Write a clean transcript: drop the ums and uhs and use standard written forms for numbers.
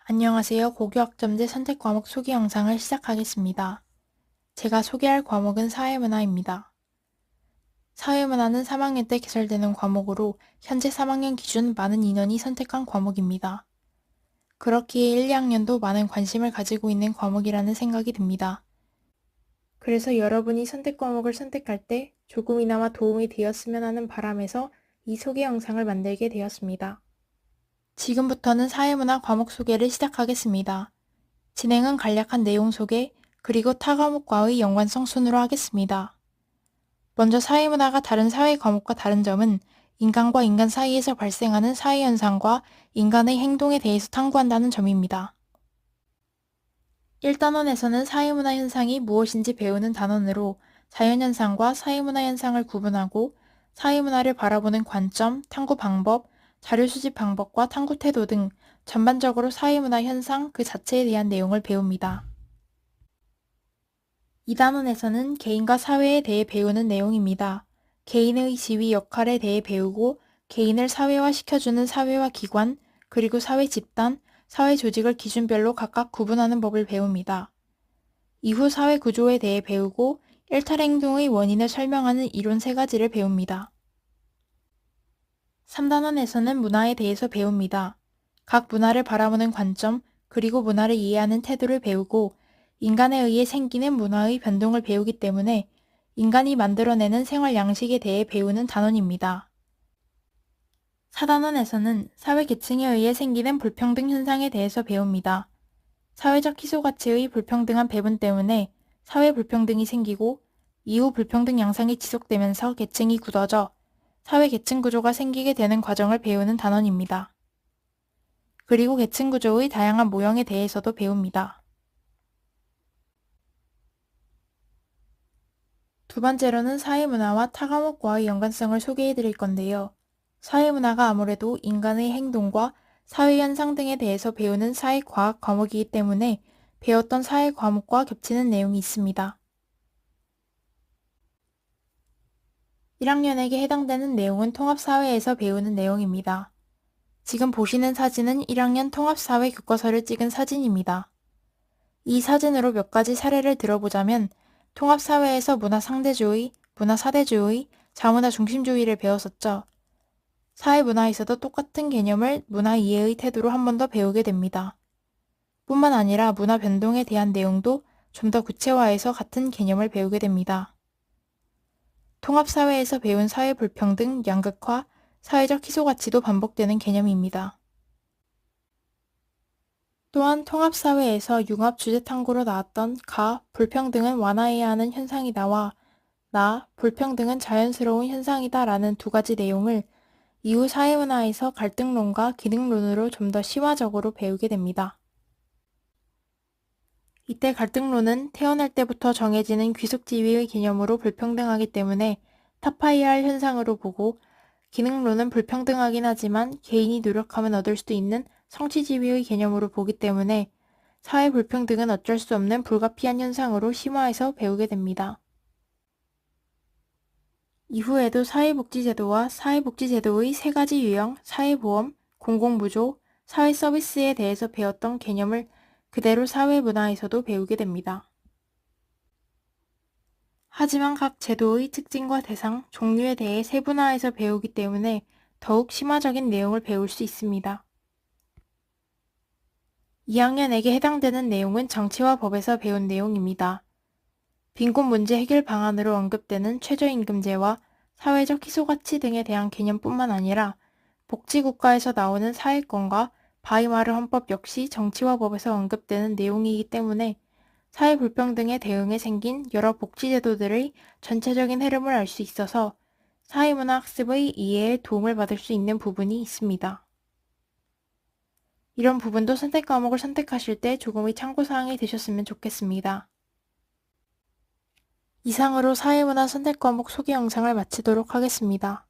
안녕하세요. 고교학점제 선택과목 소개 영상을 시작하겠습니다. 제가 소개할 과목은 사회문화입니다. 사회문화는 3학년 때 개설되는 과목으로 현재 3학년 기준 많은 인원이 선택한 과목입니다. 그렇기에 1, 2학년도 많은 관심을 가지고 있는 과목이라는 생각이 듭니다. 그래서 여러분이 선택 과목을 선택할 때 조금이나마 도움이 되었으면 하는 바람에서 이 소개 영상을 만들게 되었습니다. 지금부터는 사회문화 과목 소개를 시작하겠습니다. 진행은 간략한 내용 소개, 그리고 타 과목과의 연관성 순으로 하겠습니다. 먼저 사회문화가 다른 사회 과목과 다른 점은 인간과 인간 사이에서 발생하는 사회현상과 인간의 행동에 대해서 탐구한다는 점입니다. 1단원에서는 사회문화 현상이 무엇인지 배우는 단원으로 자연현상과 사회문화 현상을 구분하고 사회문화를 바라보는 관점, 탐구 방법, 자료 수집 방법과 탐구 태도 등 전반적으로 사회문화 현상 그 자체에 대한 내용을 배웁니다. 2단원에서는 개인과 사회에 대해 배우는 내용입니다. 개인의 지위 역할에 대해 배우고 개인을 사회화시켜주는 사회화 기관, 그리고 사회 집단, 사회 조직을 기준별로 각각 구분하는 법을 배웁니다. 이후 사회 구조에 대해 배우고 일탈 행동의 원인을 설명하는 이론 3가지를 배웁니다. 3단원에서는 문화에 대해서 배웁니다. 각 문화를 바라보는 관점, 그리고 문화를 이해하는 태도를 배우고 인간에 의해 생기는 문화의 변동을 배우기 때문에 인간이 만들어내는 생활 양식에 대해 배우는 단원입니다. 4단원에서는 사회 계층에 의해 생기는 불평등 현상에 대해서 배웁니다. 사회적 희소가치의 불평등한 배분 때문에 사회 불평등이 생기고 이후 불평등 양상이 지속되면서 계층이 굳어져 사회 계층 구조가 생기게 되는 과정을 배우는 단원입니다. 그리고 계층 구조의 다양한 모형에 대해서도 배웁니다. 두 번째로는 사회문화와 타 과목과의 연관성을 소개해 드릴 건데요. 사회문화가 아무래도 인간의 행동과 사회현상 등에 대해서 배우는 사회과학 과목이기 때문에 배웠던 사회 과목과 겹치는 내용이 있습니다. 1학년에게 해당되는 내용은 통합사회에서 배우는 내용입니다. 지금 보시는 사진은 1학년 통합사회 교과서를 찍은 사진입니다. 이 사진으로 몇 가지 사례를 들어보자면 통합사회에서 문화상대주의, 문화사대주의, 자문화 중심주의를 배웠었죠. 사회문화에서도 똑같은 개념을 문화이해의 태도로 한 번 더 배우게 됩니다. 뿐만 아니라 문화 변동에 대한 내용도 좀 더 구체화해서 같은 개념을 배우게 됩니다. 통합사회에서 배운 사회불평등, 양극화, 사회적 희소가치도 반복되는 개념입니다. 또한 통합사회에서 융합 주제탐구로 나왔던 불평등은 완화해야 하는 현상이다와 불평등은 자연스러운 현상이다 라는 2가지 내용을 이후 사회문화에서 갈등론과 기능론으로 좀 더 심화적으로 배우게 됩니다. 이때 갈등론은 태어날 때부터 정해지는 귀속지위의 개념으로 불평등하기 때문에 타파해야 할 현상으로 보고 기능론은 불평등하긴 하지만 개인이 노력하면 얻을 수 있는 성취지위의 개념으로 보기 때문에 사회 불평등은 어쩔 수 없는 불가피한 현상으로 심화해서 배우게 됩니다. 이후에도 사회복지제도와 사회복지제도의 3가지 유형, 사회보험, 공공부조, 사회서비스에 대해서 배웠던 개념을 그대로 사회문화에서도 배우게 됩니다. 하지만 각 제도의 특징과 대상, 종류에 대해 세분화해서 배우기 때문에 더욱 심화적인 내용을 배울 수 있습니다. 2학년에게 해당되는 내용은 정치와 법에서 배운 내용입니다. 빈곤 문제 해결 방안으로 언급되는 최저임금제와 사회적 희소가치 등에 대한 개념뿐만 아니라 복지국가에서 나오는 사회권과 바이마르 헌법 역시 정치와 법에서 언급되는 내용이기 때문에 사회 불평등에 대응해 생긴 여러 복지제도들의 전체적인 흐름을 알 수 있어서 사회문화 학습의 이해에 도움을 받을 수 있는 부분이 있습니다. 이런 부분도 선택 과목을 선택하실 때 조금의 참고사항이 되셨으면 좋겠습니다. 이상으로 사회문화 선택 과목 소개 영상을 마치도록 하겠습니다.